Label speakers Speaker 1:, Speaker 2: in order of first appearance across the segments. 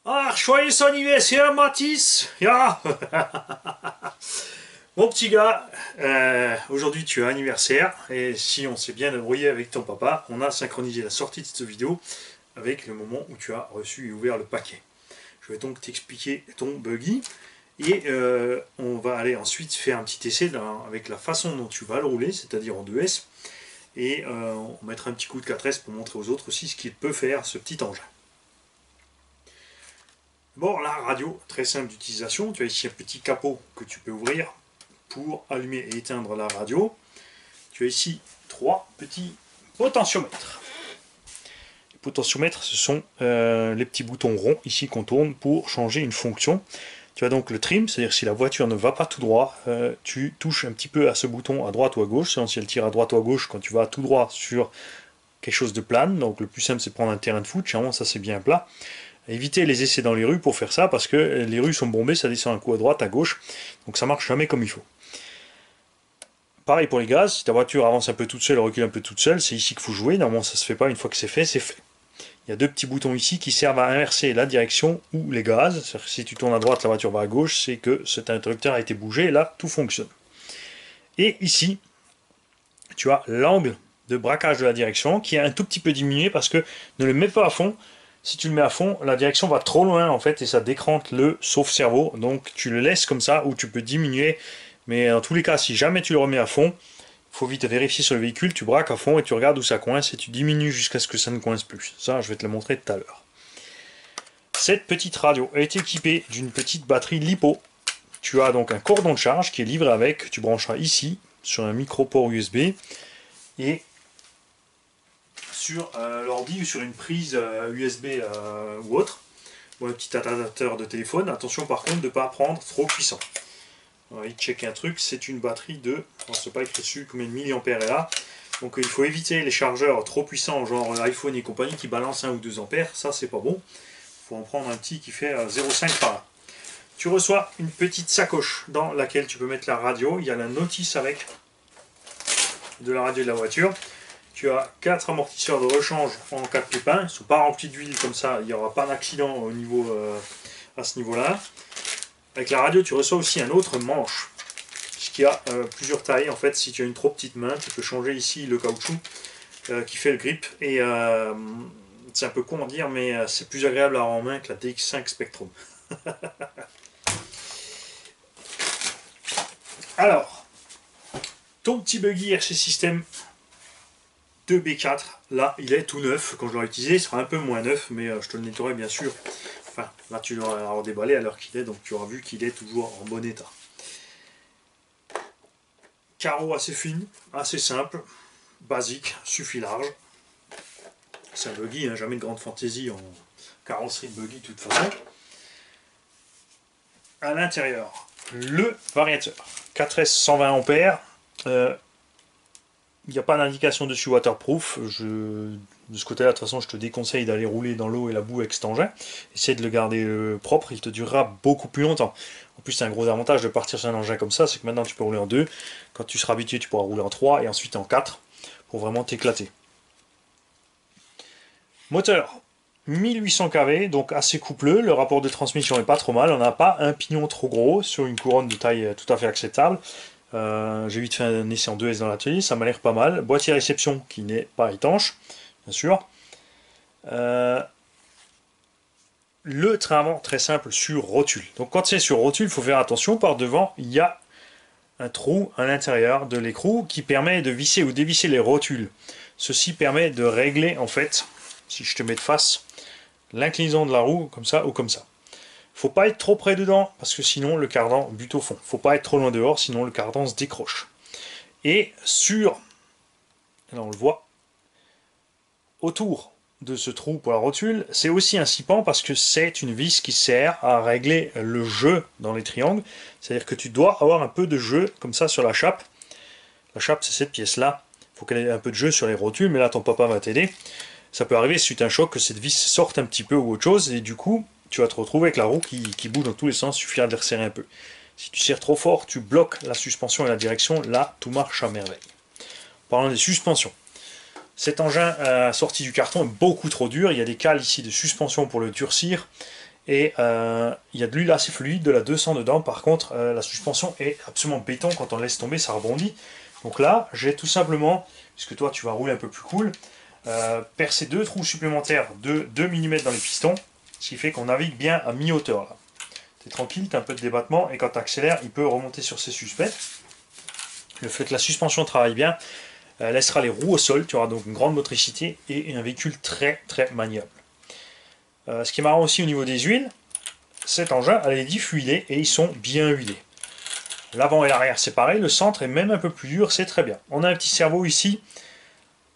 Speaker 1: Ah, joyeux anniversaire, Mathis! Ya. Mon petit gars, aujourd'hui tu as anniversaire, et si on s'est bien débrouillé avec ton papa, on a synchronisé la sortie de cette vidéo avec le moment où tu as reçu et ouvert le paquet. Je vais donc t'expliquer ton buggy, et on va aller ensuite faire un petit essai avec la façon dont tu vas le rouler, c'est-à-dire en 2S, et on mettra un petit coup de 4S pour montrer aux autres aussi ce qu'il peut faire, ce petit engin. Bon, la radio, très simple d'utilisation. Tu as ici un petit capot que tu peux ouvrir pour allumer et éteindre la radio. Tu as ici trois petits potentiomètres. Les potentiomètres, ce sont les petits boutons ronds ici qu'on tourne pour changer une fonction. Tu as donc le trim, c'est-à-dire si la voiture ne va pas tout droit, tu touches un petit peu à ce bouton à droite ou à gauche. Selon si elle tire à droite ou à gauche, quand tu vas tout droit sur quelque chose de plane. Donc le plus simple, c'est de prendre un terrain de foot. Généralement, ça c'est bien plat. Évitez les essais dans les rues pour faire ça, parce que les rues sont bombées, ça descend un coup à droite, à gauche, donc ça marche jamais comme il faut. Pareil pour les gaz, si ta voiture avance un peu toute seule, recule un peu toute seule, c'est ici qu'il faut jouer. Normalement ça se fait pas, une fois que c'est fait, c'est fait. Il y a deux petits boutons ici qui servent à inverser la direction ou les gaz. C'est-à-dire que si tu tournes à droite, la voiture va à gauche, c'est que cet interrupteur a été bougé, et là tout fonctionne. Et ici, tu as l'angle de braquage de la direction qui est un tout petit peu diminué parce que ne le mets pas à fond. Si tu le mets à fond, la direction va trop loin en fait et ça décrante le sauf-cerveau. Donc tu le laisses comme ça ou tu peux diminuer. Mais dans tous les cas, si jamais tu le remets à fond, il faut vite vérifier sur le véhicule, tu braques à fond et tu regardes où ça coince et tu diminues jusqu'à ce que ça ne coince plus. Ça, je vais te le montrer tout à l'heure. Cette petite radio est équipée d'une petite batterie LiPo. Tu as donc un cordon de charge qui est livré avec. Tu brancheras ici sur un micro port USB et sur l'ordi ou sur une prise USB ou autre, ou un petit adaptateur de téléphone. Attention par contre de ne pas prendre trop puissant. On va checker un truc, c'est une batterie de, on ne sait pas écrit dessus combien de milliampères est là, donc il faut éviter les chargeurs trop puissants, genre iPhone et compagnie qui balancent 1 ou 2 ampères, ça c'est pas bon. Il faut en prendre un petit qui fait 0,5 par là. Tu reçois une petite sacoche dans laquelle tu peux mettre la radio, il y a la notice avec de la radio de la voiture. Tu as 4 amortisseurs de rechange en cas de pépin, ils ne sont pas remplis d'huile comme ça, il n'y aura pas d'accident au niveau, à ce niveau-là. Avec la radio, tu reçois aussi un autre manche, puisqu'il y a plusieurs tailles. En fait, si tu as une trop petite main, tu peux changer ici le caoutchouc qui fait le grip. Et c'est un peu con à dire, mais c'est plus agréable à avoir en main que la DX5 Spectrum. Alors, ton petit buggy RC System 2B4, là il est tout neuf. Quand je l'aurai utilisé, il sera un peu moins neuf, mais je te le nettoierai bien sûr. Enfin, là tu l'auras déballé à l'heure qu'il est, donc tu auras vu qu'il est toujours en bon état. Carreaux assez fines, assez simple, basique, suffit large. C'est un buggy, hein, jamais de grande fantaisie en carrosserie de buggy de toute façon. À l'intérieur, le variateur 4S 120 ampères. Il n'y a pas d'indication dessus waterproof. De ce côté-là, de toute façon, je te déconseille d'aller rouler dans l'eau et la boue avec cet engin. Essaye de le garder propre, il te durera beaucoup plus longtemps. En plus, c'est un gros avantage de partir sur un engin comme ça, c'est que maintenant tu peux rouler en 2. Quand tu seras habitué, tu pourras rouler en 3 et ensuite en 4 pour vraiment t'éclater. Moteur 1800 kV, donc assez coupleux. Le rapport de transmission est pas trop mal. On n'a pas un pignon trop gros sur une couronne de taille tout à fait acceptable. J'ai vite fait un essai en 2S dans l'atelier, ça m'a l'air pas mal. Boîtier réception qui n'est pas étanche, bien sûr. Le train avant, très simple, sur rotule. Donc quand c'est sur rotule, il faut faire attention. Par devant, il y a un trou à l'intérieur de l'écrou qui permet de visser ou dévisser les rotules. Ceci permet de régler, en fait, si je te mets de face, l'inclinaison de la roue, comme ça ou comme ça. Faut pas être trop près dedans, parce que sinon le cardan bute au fond. Faut pas être trop loin dehors, sinon le cardan se décroche. Et sur, là on le voit, autour de ce trou pour la rotule, c'est aussi un scipan parce que c'est une vis qui sert à régler le jeu dans les triangles. C'est-à-dire que tu dois avoir un peu de jeu comme ça sur la chape. La chape, c'est cette pièce-là. Il faut qu'elle ait un peu de jeu sur les rotules, mais là ton papa va t'aider. Ça peut arriver suite à un choc que cette vis sorte un petit peu ou autre chose, et du coup, tu vas te retrouver avec la roue qui bouge dans tous les sens, il suffira de les resserrer un peu. Si tu serres trop fort, tu bloques la suspension et la direction, là, tout marche à merveille. Parlons des suspensions. Cet engin sorti du carton est beaucoup trop dur, il y a des cales ici de suspension pour le durcir, Et il y a de l'huile assez fluide, de la 200 dedans. Par contre, la suspension est absolument béton. Quand on laisse tomber, ça rebondit. Donc là, j'ai tout simplement, puisque toi tu vas rouler un peu plus cool, percé 2 trous supplémentaires de 2 mm dans les pistons, ce qui fait qu'on navigue bien à mi-hauteur. Tu es tranquille, tu as un peu de débattement, et quand tu accélères, il peut remonter sur ses suspects. Le fait que la suspension travaille bien laissera les roues au sol, tu auras donc une grande motricité et un véhicule très très maniable. Ce qui est marrant aussi au niveau des huiles, cet engin a les diffs huilés et ils sont bien huilés. L'avant et l'arrière c'est pareil, le centre est même un peu plus dur, c'est très bien. On a un petit cerveau ici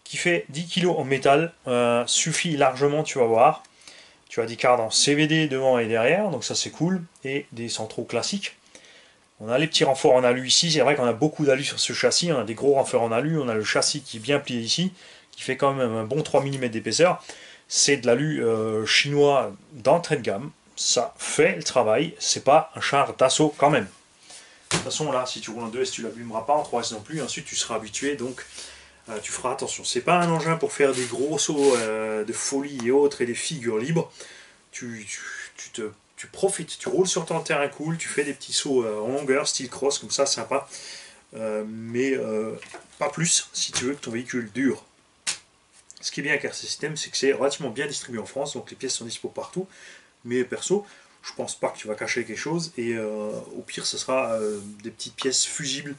Speaker 1: qui fait 10 kg en métal, suffit largement, tu vas voir. Tu as des cardans CVD devant et derrière, donc ça c'est cool, et des centraux classiques. On a les petits renforts en alu ici, c'est vrai qu'on a beaucoup d'alu sur ce châssis, on a des gros renforts en alu, on a le châssis qui est bien plié ici, qui fait quand même un bon 3 mm d'épaisseur. C'est de l'alu chinois d'entrée de gamme, ça fait le travail, c'est pas un char d'assaut quand même. De toute façon là, si tu roules en 2S, tu l'abîmeras pas, en 3S non plus, ensuite tu seras habitué, donc tu feras attention. C'est pas un engin pour faire des gros sauts de folie et autres et des figures libres. Tu profites, tu roules sur ton terrain cool, tu fais des petits sauts en longueur, style cross, comme ça, sympa. Mais pas plus si tu veux que ton véhicule dure. Ce qui est bien avec RC System, c'est que c'est relativement bien distribué en France, donc les pièces sont dispo partout. Mais perso, je pense pas que tu vas cacher quelque chose, et au pire, ce sera des petites pièces fusibles.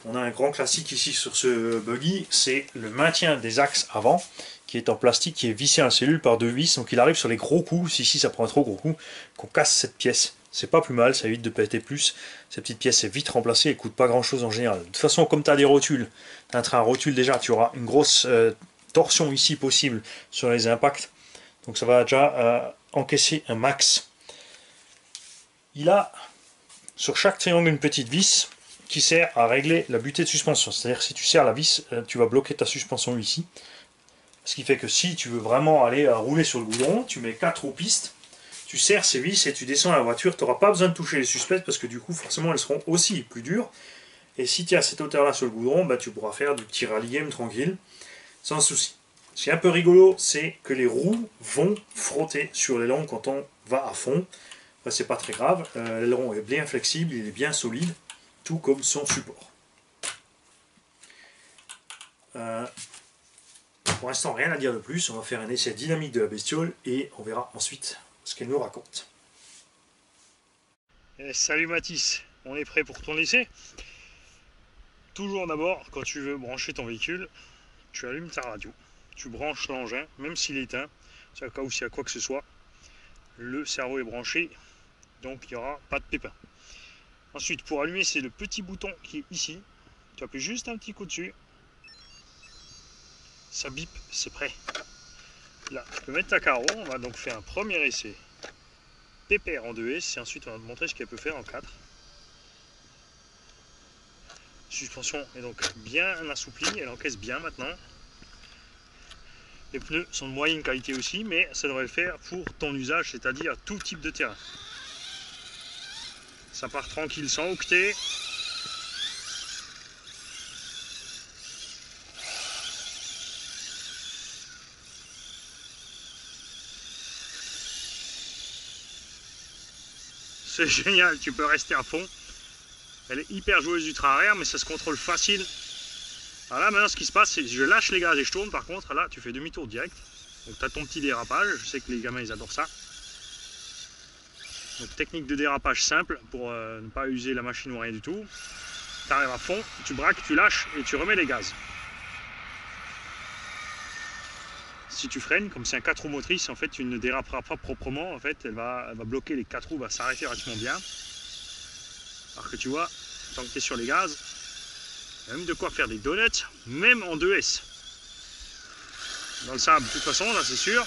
Speaker 1: On a un grand classique ici sur ce buggy, c'est le maintien des axes avant, qui est en plastique, qui est vissé à la cellule par 2 vis, donc il arrive sur les gros coups, si ici ça prend un trop gros coup, qu'on casse cette pièce. C'est pas plus mal, ça évite de péter plus. Cette petite pièce est vite remplacée, elle coûte pas grand chose en général. De toute façon, comme tu as des rotules, tu as un train à rotule déjà, tu auras une grosse torsion ici possible sur les impacts, donc ça va déjà encaisser un max. Il a sur chaque triangle une petite vis qui sert à régler la butée de suspension. C'est-à-dire que si tu serres la vis, tu vas bloquer ta suspension ici. Ce qui fait que si tu veux vraiment aller rouler sur le goudron, tu mets 4 roues pistes, tu serres ces vis et tu descends la voiture. Tu n'auras pas besoin de toucher les suspects parce que du coup, forcément, elles seront aussi plus dures. Et si tu es à cette hauteur-là sur le goudron, bah, tu pourras faire du petit rallye game tranquille, sans souci. Ce qui est un peu rigolo, c'est que les roues vont frotter sur l'aileron quand on va à fond. Enfin, c'est pas très grave. L'aileron est bien flexible, il est bien solide, tout comme son support. Pour l'instant, rien à dire de plus. On va faire un essai dynamique de la bestiole et on verra ensuite ce qu'elle nous raconte. Salut Mathis, on est prêt pour ton essai. Toujours d'abord, quand tu veux brancher ton véhicule, tu allumes ta radio. Tu branches l'engin, même s'il est éteint, c'est au cas où s'il y a quoi que ce soit. Le cerveau est branché, donc il n'y aura pas de pépin. Ensuite, pour allumer, c'est le petit bouton qui est ici. Tu appuies juste un petit coup dessus. Ça bip, c'est prêt. Là, tu peux mettre ta carreau. On va donc faire un premier essai pépère en 2S et ensuite on va te montrer ce qu'elle peut faire en 4. La suspension est donc bien assouplie, elle encaisse bien maintenant. Les pneus sont de moyenne qualité aussi, mais ça devrait le faire pour ton usage, c'est-à-dire tout type de terrain. Ça part tranquille sans octet. C'est génial, tu peux rester à fond. Elle est hyper joueuse du train arrière, mais ça se contrôle facile. Alors là, maintenant, ce qui se passe, c'est que je lâche les gaz et je tourne. Par contre, là, tu fais demi-tour direct. Donc, tu as ton petit dérapage. Je sais que les gamins, ils adorent ça. Donc, technique de dérapage simple pour ne pas user la machine ou rien du tout. Tu arrives à fond, tu braques, tu lâches et tu remets les gaz. Si tu freines, comme c'est un 4 roues motrices, en fait, tu ne déraperas pas proprement. En fait, elle va bloquer les 4 roues, va s'arrêter relativement bien. Alors que tu vois, tant que tu es sur les gaz, il y a même de quoi faire des donuts, même en 2S. Dans le sable, de toute façon, là, c'est sûr.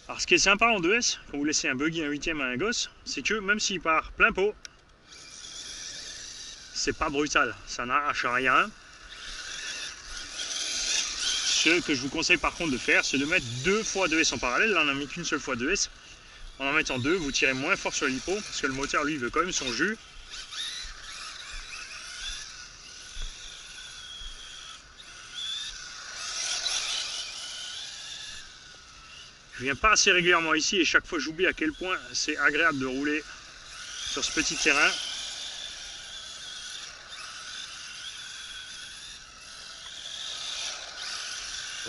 Speaker 1: Alors, ce qui est sympa en 2S, quand vous laissez un buggy, un 8ème à un gosse, c'est que même s'il part plein pot, c'est pas brutal, ça n'arrache rien. Ce que je vous conseille par contre de faire, c'est de mettre 2 fois 2S en parallèle. Là, on n'a mis qu'une seule fois 2S. En mettant 2, vous tirez moins fort sur l'hypo, parce que le moteur, lui, veut quand même son jus. Je viens pas assez régulièrement ici et chaque fois j'oublie à quel point c'est agréable de rouler sur ce petit terrain.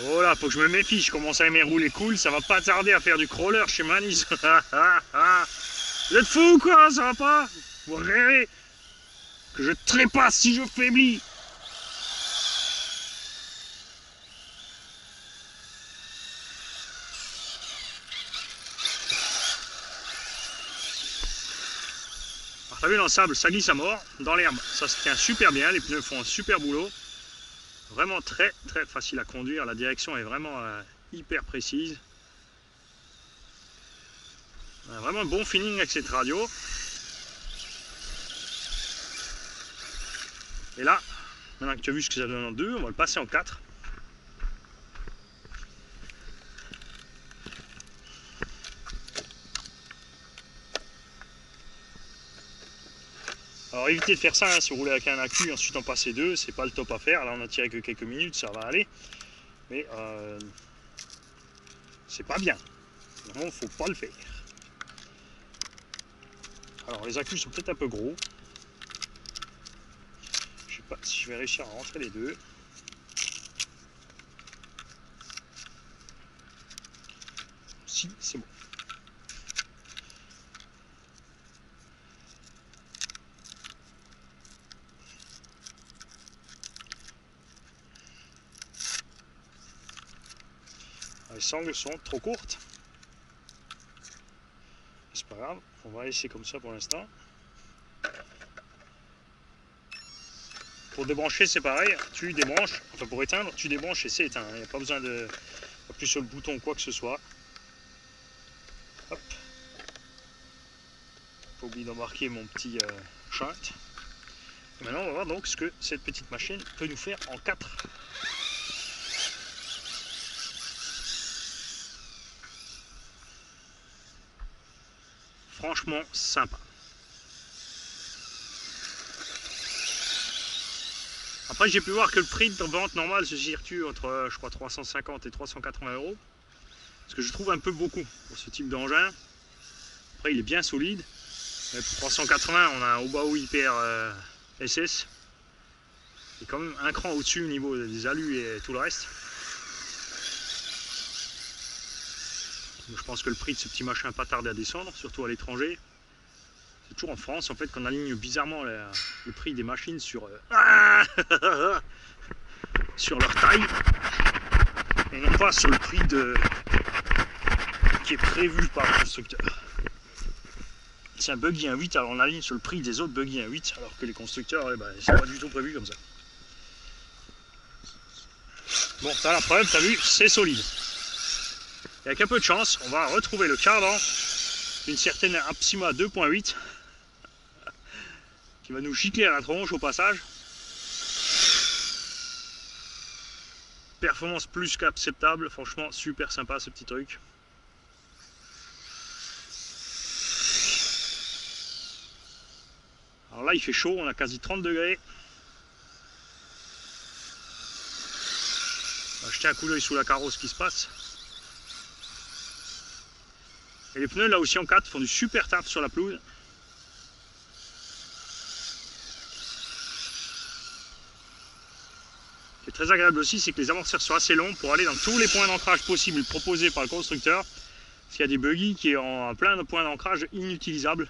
Speaker 1: Oh là, faut que je me méfie, je commence à aimer rouler cool, ça va pas tarder à faire du crawler chez Manise. Vous êtes fous quoi, ça va pas? Vous rêvez que je trépasse si je faiblis. Alors t'as vu dans le sable, ça glisse à mort, dans l'herbe, ça se tient super bien, les pneus font un super boulot. Vraiment très très facile à conduire, la direction est vraiment hyper précise. On a vraiment un bon feeling avec cette radio. Et là, maintenant que tu as vu ce que ça donne en 2, on va le passer en 4. Alors évitez de faire ça, hein, si vous roulez avec un accu et ensuite en passer 2, c'est pas le top à faire. Là on a tiré que quelques minutes, ça va aller. Mais c'est pas bien. Vraiment, faut pas le faire. Alors les accus sont peut-être un peu gros. Je sais pas si je vais réussir à rentrer les deux. Si, c'est bon. Les sangles sont trop courtes. C'est pas grave, on va laisser comme ça pour l'instant. Pour débrancher c'est pareil, tu débranches, enfin pour éteindre, tu débranches et c'est éteint. Il n'y a pas besoin de appuyer sur le bouton ou quoi que ce soit. Hop. Pas oublier d'embarquer mon petit shunt. Et maintenant on va voir donc ce que cette petite machine peut nous faire en 4. Franchement sympa. Après j'ai pu voir que le prix de vente normale se situe entre je crois 350 et 380 €. Ce que je trouve un peu beaucoup pour ce type d'engin. Après il est bien solide. Mais pour 380 on a un Obaou Hyper SS. C'est quand même un cran au-dessus au niveau des alus et tout le reste. Donc je pense que le prix de ce petit machin n'a pas tardé à descendre, surtout à l'étranger. C'est toujours en France en fait qu'on aligne bizarrement le prix des machines sur, sur leur taille et non pas sur le prix qui est prévu par le constructeur. C'est un buggy 1.8, alors on aligne sur le prix des autres buggy 1.8 alors que les constructeurs, c'est pas du tout prévu comme ça. Bon, t'as la preuve, t'as vu, c'est solide. Et avec un peu de chance, on va retrouver le cardan d'une certaine Apsima 2.8 qui va nous gicler à la tronche au passage. Performance plus qu'acceptable, franchement super sympa ce petit truc. Alors là il fait chaud, on a quasi 30 degrés. On va jeter un coup d'œil sous la carrosse ce qui se passe. Et les pneus là aussi en 4 font du super taf sur la pelouse. Ce qui est très agréable aussi, c'est que les amortisseurs sont assez longs pour aller dans tous les points d'ancrage possibles proposés par le constructeur. Parce qu'il y a des buggy qui ont plein de points d'ancrage inutilisables.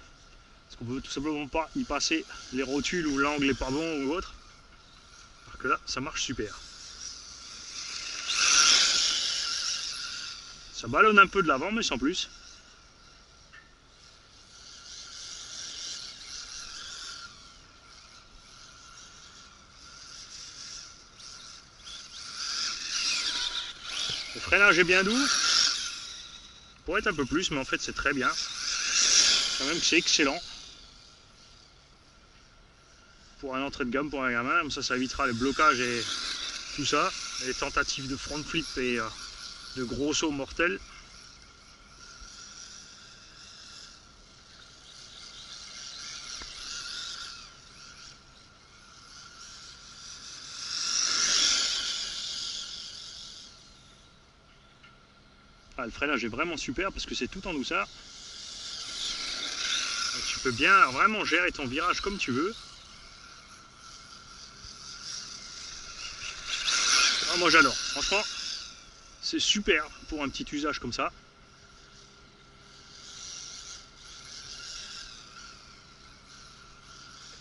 Speaker 1: Parce qu'on ne peut tout simplement pas y passer les rotules ou l'angle n'est pas bon ou autre. Alors que là, ça marche super. Ça ballonne un peu de l'avant, mais sans plus. Le freinage est bien doux. Il pourrait être un peu plus, mais en fait c'est très bien. Quand même que c'est excellent. Pour un entrée de gamme, pour un gamin, comme ça évitera les blocages et tout ça. Les tentatives de front flip et de gros sauts mortels. le freinage est vraiment super parce que c'est tout en douceur. Donc, tu peux bien vraiment gérer ton virage comme tu veux. Ah, moi j'adore, franchement, c'est super pour un petit usage comme ça.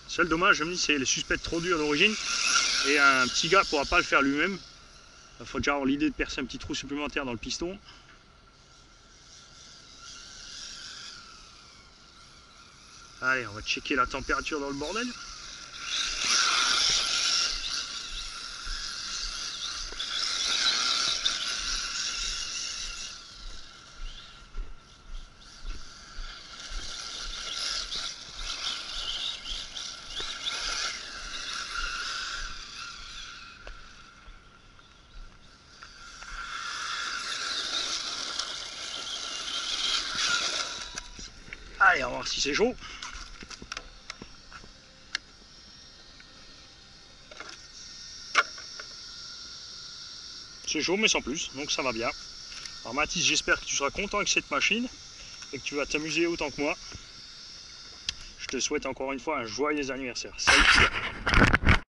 Speaker 1: Seul dommage, je me dis, c'est les suspects trop durs d'origine et un petit gars ne pourra pas le faire lui-même. Il faut déjà avoir l'idée de percer un petit trou supplémentaire dans le piston. Allez, on va checker la température dans le bordel. Allez, on va voir si c'est chaud. C'est chaud mais sans plus, donc ça va bien. Alors Mathis, j'espère que tu seras content avec cette machine et que tu vas t'amuser autant que moi. Je te souhaite encore une fois un joyeux anniversaire. Salut.